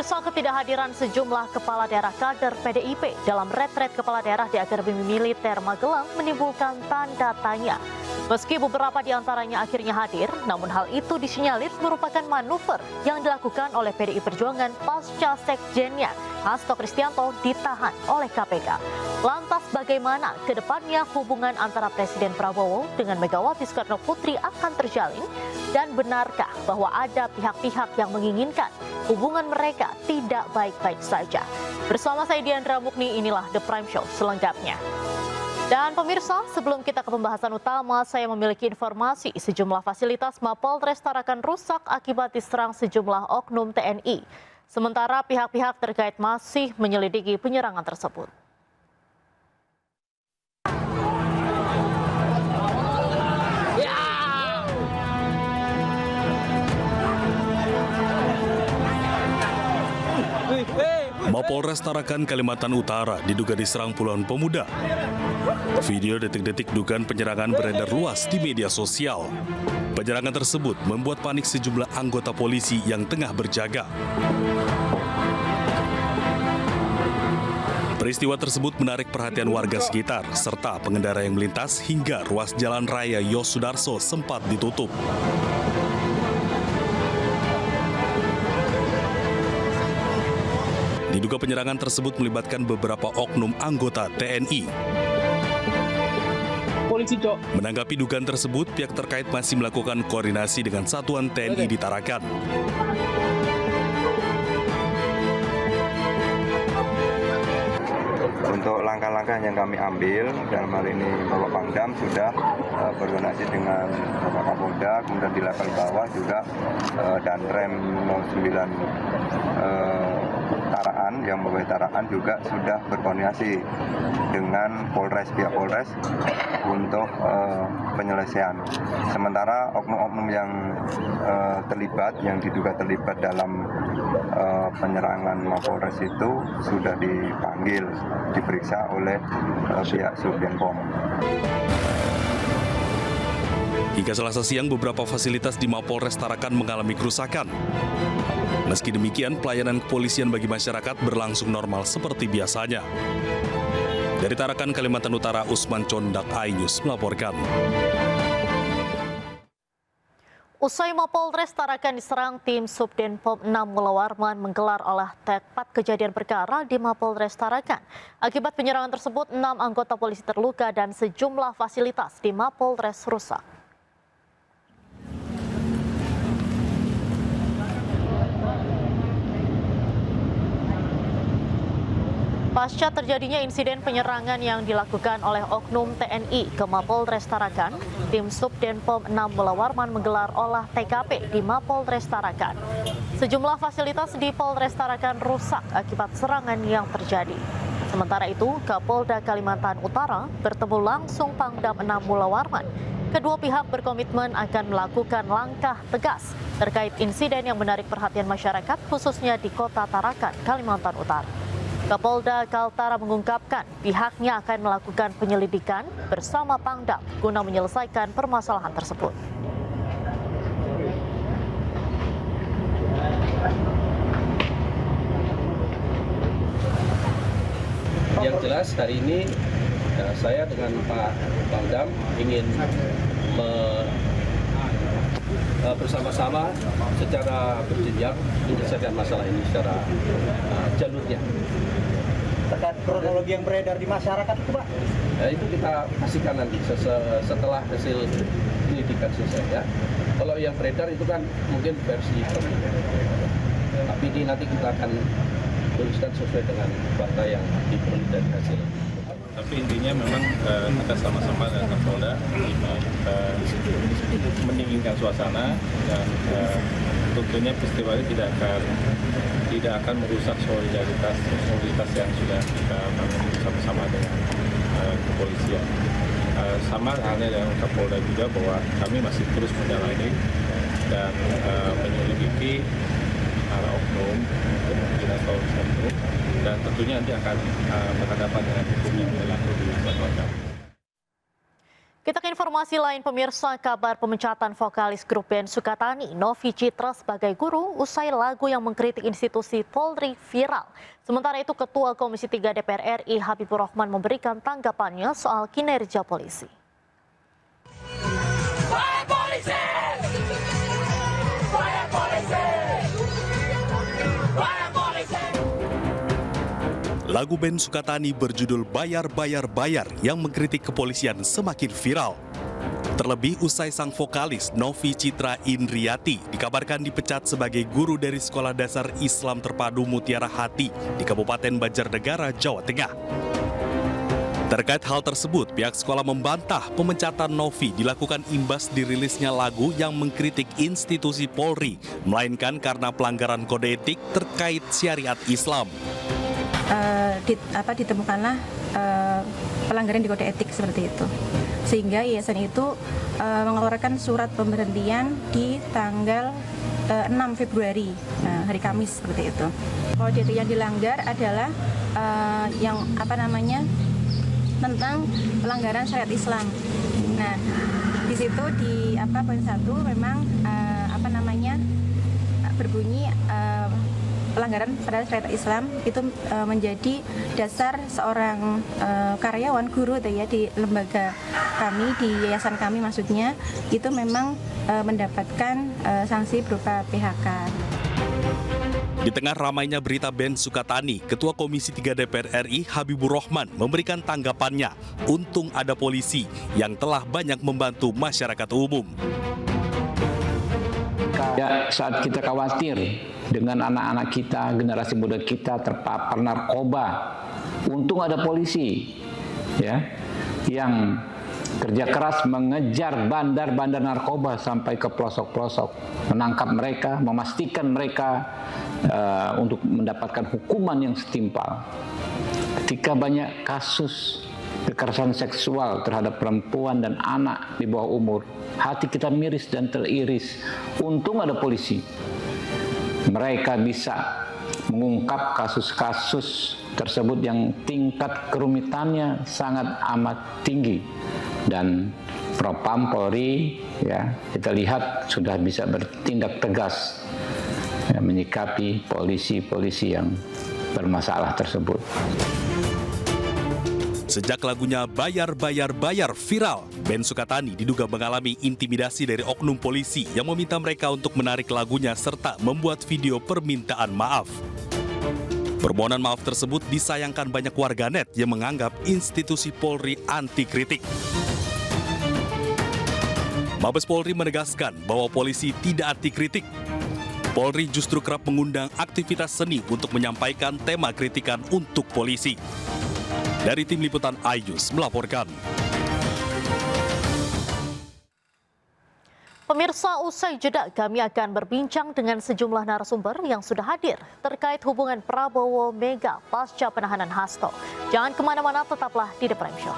Pemirsa, ketidakhadiran sejumlah kepala daerah kader PDIP dalam retret kepala daerah di Akademi Militer Magelang menimbulkan tanda tanya. Meski beberapa di antaranya akhirnya hadir, namun hal itu disinyalir merupakan manuver yang dilakukan oleh PDI Perjuangan pasca sekjennya Hasto Kristianto ditahan oleh KPK. Lantas bagaimana ke depannya hubungan antara Presiden Prabowo dengan Megawati Soekarno Putri akan terjalin? Dan benarkah bahwa ada pihak-pihak yang menginginkan hubungan mereka tidak baik-baik saja? Bersama saya Diandra Mukni, inilah The Prime Show selengkapnya. Dan pemirsa, sebelum kita ke pembahasan utama, saya memiliki informasi sejumlah fasilitas Mapolres Tarakan rusak akibat diserang sejumlah oknum TNI. Sementara pihak-pihak terkait masih menyelidiki penyerangan tersebut. Mapolres Tarakan, Kalimantan Utara diduga diserang puluhan pemuda. Video detik-detik dugaan penyerangan beredar luas di media sosial. Penyerangan tersebut membuat panik sejumlah anggota polisi yang tengah berjaga. Peristiwa tersebut menarik perhatian warga sekitar serta pengendara yang melintas hingga ruas Jalan Raya Yosudarso sempat ditutup. Diduga penyerangan tersebut melibatkan beberapa oknum anggota TNI. Menanggapi dugaan tersebut, pihak terkait masih melakukan koordinasi dengan satuan TNI di Tarakan. Untuk langkah-langkah yang kami ambil, dalam hal ini Bapak Pangdam sudah berkoordinasi dengan Bapak Kapolda, kemudian di level bawah juga Danrem 09 Taraan, yang membawahi Taraan juga sudah berkoordinasi dengan pihak Polres untuk penyelesaian. Sementara oknum-oknum yang terlibat, yang diduga terlibat dalam penyerangan Mapolres itu sudah dipanggil, diperiksa oleh pihak Subdenpom. Hingga Selasa siang, beberapa fasilitas di Mapolres Tarakan mengalami kerusakan. Meski demikian, pelayanan kepolisian bagi masyarakat berlangsung normal seperti biasanya. Dari Tarakan, Kalimantan Utara, Usman Condak, iNews melaporkan. Usai Mapolres Tarakan diserang, tim Subdenpom 6 Mulawarman menggelar olah tempat kejadian perkara di Mapolres Tarakan. Akibat penyerangan tersebut, 6 anggota polisi terluka dan sejumlah fasilitas di Mapolres rusak. Pasca terjadinya insiden penyerangan yang dilakukan oleh oknum TNI ke Mapolres Tarakan, tim Subdenpom 6 Mulawarman menggelar olah TKP di Mapolres Tarakan. Sejumlah fasilitas di Polres Tarakan rusak akibat serangan yang terjadi. Sementara itu, Kapolda Kalimantan Utara bertemu langsung Pangdam 6 Mulawarman. Kedua pihak berkomitmen akan melakukan langkah tegas terkait insiden yang menarik perhatian masyarakat, khususnya di Kota Tarakan, Kalimantan Utara. Kapolda Kaltara mengungkapkan pihaknya akan melakukan penyelidikan bersama Pangdam guna menyelesaikan permasalahan tersebut. Yang jelas hari ini saya dengan Pak Pangdam ingin bersama-sama secara berjenjang menyelesaikan masalah ini secara jalurnya. Terkait kronologi yang beredar di masyarakat itu, Pak? Itu kita pastikan nanti setelah hasil penyelidikan selesai ya. Kalau yang beredar itu kan mungkin versi tapi ini nanti kita akan tuliskan sesuai dengan fakta yang diperoleh dari hasil. Tapi intinya memang kita sama-sama dengan Kapolda mendinginkan suasana dan tentunya festival ini tidak akan merusak solidaritas yang sudah kita bangun sama-sama dengan kepolisian. Sama halnya dengan Kapolda juga bahwa kami masih terus mendalami dan menyelidiki para oknum kemungkinan oknum dan tentunya nanti akan berhadapan dengan hukum yang berlaku di Kalimantan. Kita ke informasi lain, pemirsa. Kabar pemecatan vokalis grup band Sukatani, Novi Citra, sebagai guru usai lagu yang mengkritik institusi Polri viral. Sementara itu, Ketua Komisi 3 DPR RI Habibur Rahman memberikan tanggapannya soal kinerja polisi. Lagu band Sukatani berjudul Bayar Bayar Bayar yang mengkritik kepolisian semakin viral. Terlebih usai sang vokalis Novi Citra Indriati dikabarkan dipecat sebagai guru dari Sekolah Dasar Islam Terpadu Mutiara Hati di Kabupaten Banjarnegara, Jawa Tengah. Terkait hal tersebut, pihak sekolah membantah pemecatan Novi dilakukan imbas dirilisnya lagu yang mengkritik institusi Polri, melainkan karena pelanggaran kode etik terkait syariat Islam. Ditemukanlah pelanggaran di kode etik seperti itu, sehingga yayasan itu mengeluarkan surat pemberhentian di tanggal 6 Februari, hari Kamis seperti itu. Kode etik yang dilanggar adalah tentang pelanggaran syariat Islam. Nah, di situ di poin 1 memang berbunyi pelanggaran pada syariat Islam itu menjadi dasar seorang karyawan guru di lembaga kami, di yayasan kami maksudnya, itu memang mendapatkan sanksi berupa PHK. Di tengah ramainya berita band Sukatani, Ketua Komisi 3 DPR RI Habibur Rahman memberikan tanggapannya. Untung ada polisi yang telah banyak membantu masyarakat umum. Ya, saat kita khawatir dengan anak-anak kita, generasi muda kita terpapar narkoba, untung ada polisi ya yang kerja keras mengejar bandar-bandar narkoba sampai ke pelosok-pelosok, menangkap mereka, memastikan mereka untuk mendapatkan hukuman yang setimpal. Ketika banyak kasus kekerasan seksual terhadap perempuan dan anak di bawah umur, hati kita miris dan teriris. Untung ada polisi. Mereka bisa mengungkap kasus-kasus tersebut yang tingkat kerumitannya sangat amat tinggi. Dan Propam Polri ya kita lihat sudah bisa bertindak tegas ya, menyikapi polisi-polisi yang bermasalah tersebut. Sejak lagunya Bayar Bayar Bayar viral, band Sukatani diduga mengalami intimidasi dari oknum polisi yang meminta mereka untuk menarik lagunya serta membuat video permintaan maaf. Permohonan maaf tersebut disayangkan banyak warganet yang menganggap institusi Polri anti kritik. Mabes Polri menegaskan bahwa polisi tidak anti kritik. Polri justru kerap mengundang aktivitas seni untuk menyampaikan tema kritikan untuk polisi. Dari Tim Liputan Ayus melaporkan. Pemirsa, usai jeda kami akan berbincang dengan sejumlah narasumber yang sudah hadir terkait hubungan Prabowo Mega pasca penahanan Hasto. Jangan kemana-mana, tetaplah di The Prime Show.